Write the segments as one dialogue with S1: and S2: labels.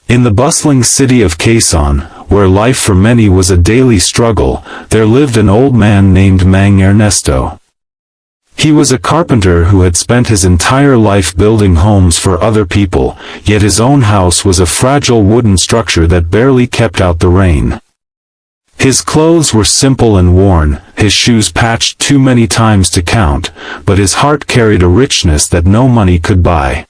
S1: In the bustling city of Quezon, where life for many was a daily struggle, there lived an old man named Mang Ernesto. He was a carpenter who had spent his entire life building homes for other people, yet his own house was a fragile wooden structure that barely kept out the rain. His clothes were simple and worn, his shoes patched too many times to count, but his heart carried a richness that no money could buy.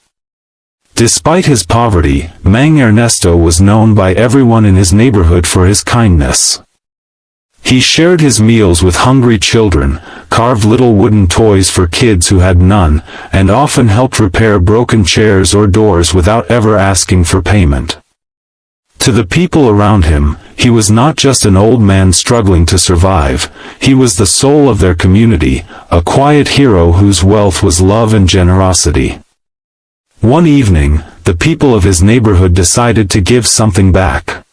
S1: Despite his poverty, Mang Ernesto was known by everyone in his neighborhood for his kindness. He shared his meals with hungry children, carved little wooden toys for kids who had none, and often helped repair broken chairs or doors without ever asking for payment. To the people around him, he was not just an old man struggling to survive, he was the soul of their community, a quiet hero whose wealth was love and generosity. One evening, the people of his neighborhood decided to give something back.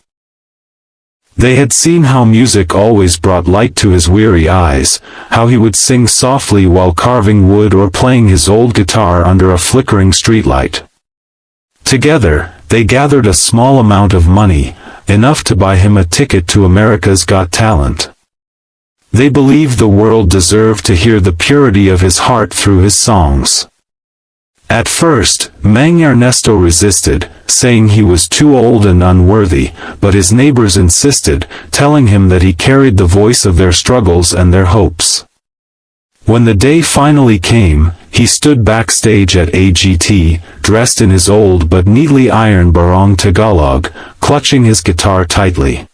S1: They had seen how music always brought light to his weary eyes, how he would sing softly while carving wood or playing his old guitar under a flickering streetlight. Together, they gathered a small amount of money, enough to buy him a ticket to America's Got Talent. They believed the world deserved to hear the purity of his heart through his songs. At first, Mang Ernesto resisted, saying he was too old and unworthy, but his neighbors insisted, telling him that he carried the voice of their struggles and their hopes. When the day finally came, he stood backstage at AGT, dressed in his old but neatly ironed barong Tagalog, clutching his guitar tightly.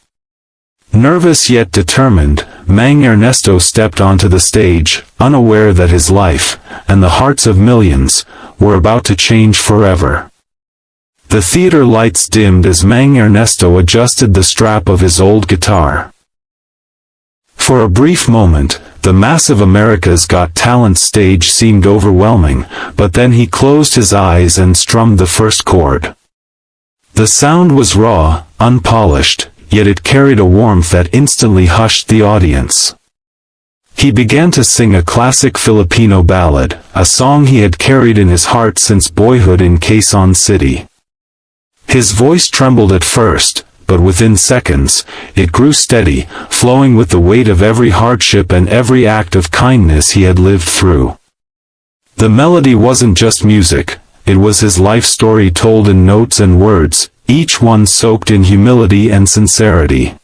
S1: Nervous yet determined, Mang Ernesto stepped onto the stage, unaware that his life, and the hearts of millions, were about to change forever. The theater lights dimmed as Mang Ernesto adjusted the strap of his old guitar. For a brief moment, the massive America's Got Talent stage seemed overwhelming, but then he closed his eyes and strummed the first chord. The sound was raw, unpolished, yet it carried a warmth that instantly hushed the audience. He began to sing a classic Filipino ballad, a song he had carried in his heart since boyhood in Quezon City. His voice trembled at first, but within seconds, it grew steady, flowing with the weight of every hardship and every act of kindness he had lived through. The melody wasn't just music, it was his life story told in notes and words, each one soaked in humility and sincerity.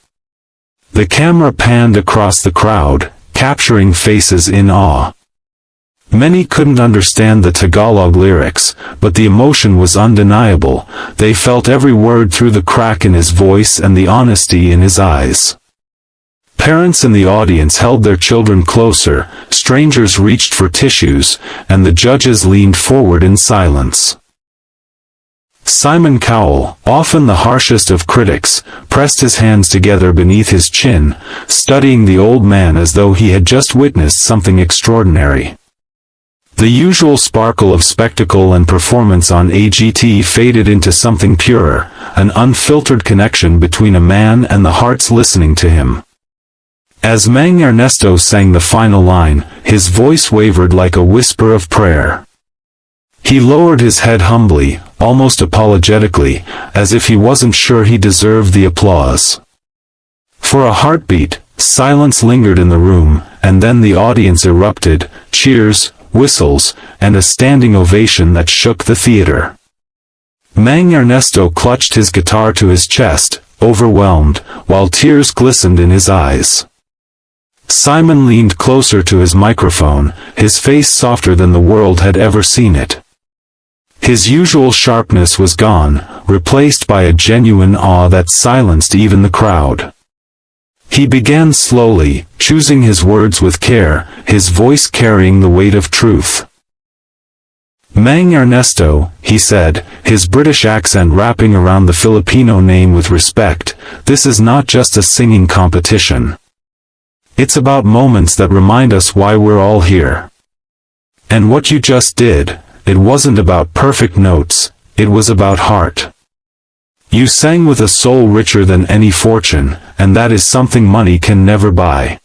S1: The camera panned across the crowd, capturing faces in awe. Many couldn't understand the Tagalog lyrics, but the emotion was undeniable. They felt every word through the crack in his voice and the honesty in his eyes. Parents in the audience held their children closer, strangers reached for tissues, and the judges leaned forward in silence. Simon Cowell, often the harshest of critics, pressed his hands together beneath his chin, studying the old man as though he had just witnessed something extraordinary. The usual sparkle of spectacle and performance on AGT faded into something purer, an unfiltered connection between a man and the hearts listening to him. As Mang Ernesto sang the final line, his voice wavered like a whisper of prayer. He lowered his head humbly, almost apologetically, as if he wasn't sure he deserved the applause. For a heartbeat, silence lingered in the room, and then the audience erupted, cheers, whistles, and a standing ovation that shook the theater. Mang Ernesto clutched his guitar to his chest, overwhelmed, while tears glistened in his eyes. Simon leaned closer to his microphone, his face softer than the world had ever seen it. His usual sharpness was gone, replaced by a genuine awe that silenced even the crowd. He began slowly, choosing his words with care, his voice carrying the weight of truth. Mang Ernesto, he said, his British accent wrapping around the Filipino name with respect, this is not just a singing competition. It's about moments that remind us why we're all here. And what you just did, it wasn't about perfect notes, it was about heart. You sang with a soul richer than any fortune, and that is something money can never buy.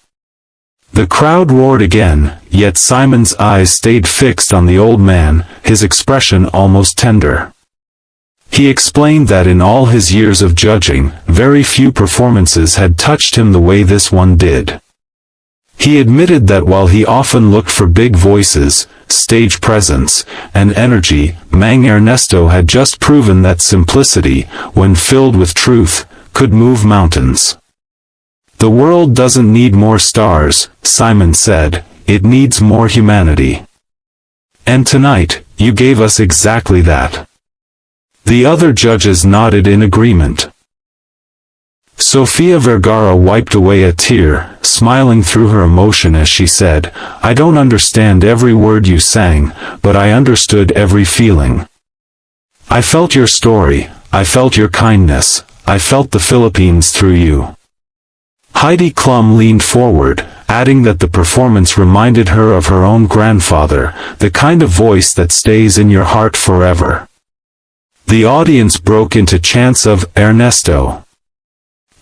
S1: The crowd roared again, yet Simon's eyes stayed fixed on the old man, his expression almost tender. He explained that in all his years of judging, very few performances had touched him the way this one did. He admitted that while he often looked for big voices, stage presence, and energy, Mang Ernesto had just proven that simplicity, when filled with truth, could move mountains. "The world doesn't need more stars," Simon said, "it needs more humanity. And tonight, you gave us exactly that." The other judges nodded in agreement. Sofia Vergara wiped away a tear, smiling through her emotion as she said, "I don't understand every word you sang, but I understood every feeling. I felt your story, I felt your kindness, I felt the Philippines through you." Heidi Klum leaned forward, adding that the performance reminded her of her own grandfather, the kind of voice that stays in your heart forever. The audience broke into chants of "Ernesto!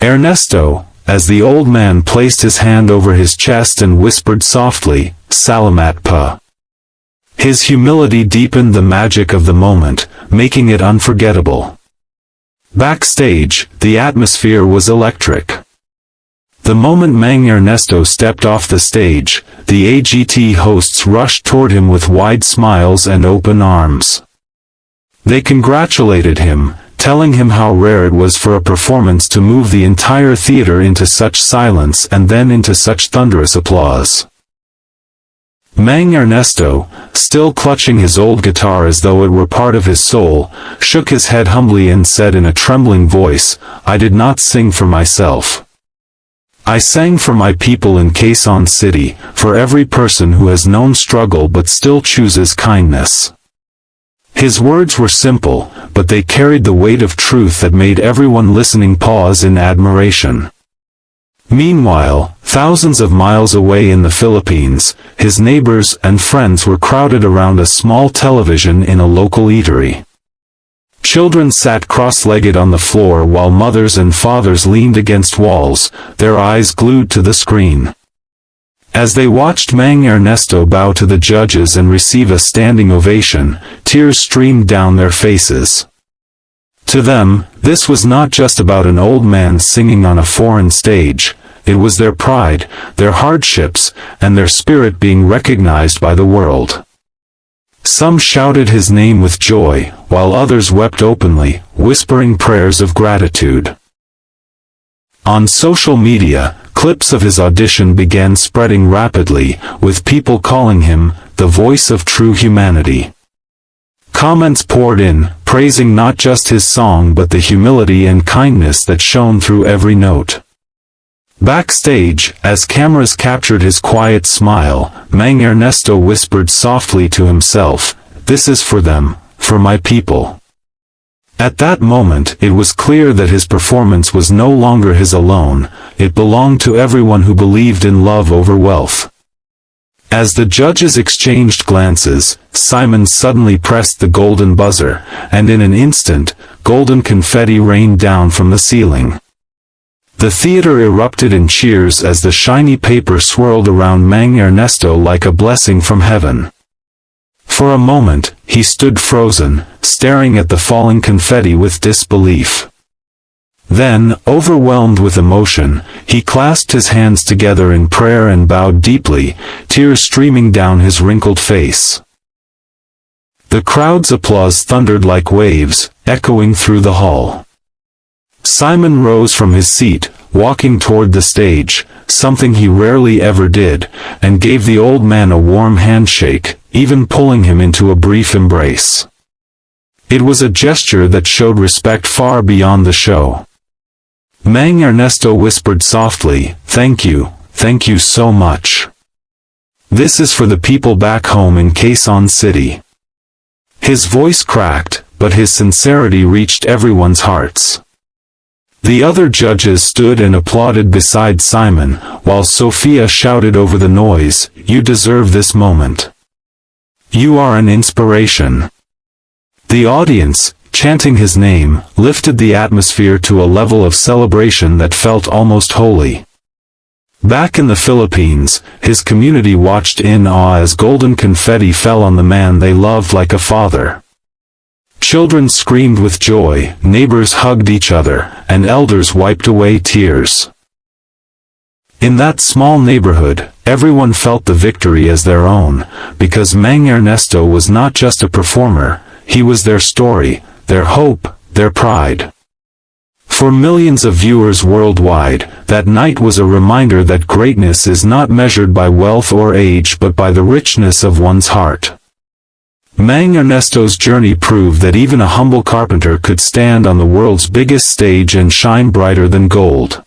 S1: Ernesto!" as the old man placed his hand over his chest and whispered softly, "Salamat pa." His humility deepened the magic of the moment, making it unforgettable. Backstage, the atmosphere was electric. The moment Mang Ernesto stepped off the stage, the AGT hosts rushed toward him with wide smiles and open arms. They congratulated him, telling him how rare it was for a performance to move the entire theater into such silence and then into such thunderous applause. Mang Ernesto, still clutching his old guitar as though it were part of his soul, shook his head humbly and said in a trembling voice, "I did not sing for myself. I sang for my people in Quezon City, for every person who has known struggle but still chooses kindness." His words were simple, but they carried the weight of truth that made everyone listening pause in admiration. Meanwhile, thousands of miles away in the Philippines, his neighbors and friends were crowded around a small television in a local eatery. Children sat cross-legged on the floor while mothers and fathers leaned against walls, their eyes glued to the screen. As they watched Mang Ernesto bow to the judges and receive a standing ovation, tears streamed down their faces. To them, this was not just about an old man singing on a foreign stage, it was their pride, their hardships, and their spirit being recognized by the world. Some shouted his name with joy, while others wept openly, whispering prayers of gratitude. On social media, clips of his audition began spreading rapidly, with people calling him the voice of true humanity. Comments poured in, praising not just his song but the humility and kindness that shone through every note. Backstage, as cameras captured his quiet smile, Mang Ernesto whispered softly to himself, "This is for them, for my people." At that moment, it was clear that his performance was no longer his alone, it belonged to everyone who believed in love over wealth. As the judges exchanged glances, Simon suddenly pressed the golden buzzer, and in an instant, golden confetti rained down from the ceiling. The theater erupted in cheers as the shiny paper swirled around Mang Ernesto like a blessing from heaven. For a moment, he stood frozen, staring at the falling confetti with disbelief. Then, overwhelmed with emotion, he clasped his hands together in prayer and bowed deeply, tears streaming down his wrinkled face. The crowd's applause thundered like waves, echoing through the hall. Simon rose from his seat, walking toward the stage, something he rarely ever did, and gave the old man a warm handshake, even pulling him into a brief embrace. It was a gesture that showed respect far beyond the show. Mang Ernesto whispered softly, thank you so much. This is for the people back home in Quezon City." His voice cracked, but his sincerity reached everyone's hearts. The other judges stood and applauded beside Simon, while Sophia shouted over the noise, "You deserve this moment. You are an inspiration." The audience, chanting his name, lifted the atmosphere to a level of celebration that felt almost holy. Back in the Philippines, his community watched in awe as golden confetti fell on the man they loved like a father. Children screamed with joy, neighbors hugged each other, and elders wiped away tears. In that small neighborhood, everyone felt the victory as their own, because Mang Ernesto was not just a performer, he was their story, their hope, their pride. For millions of viewers worldwide, that night was a reminder that greatness is not measured by wealth or age but by the richness of one's heart. Mang Ernesto's journey proved that even a humble carpenter could stand on the world's biggest stage and shine brighter than gold.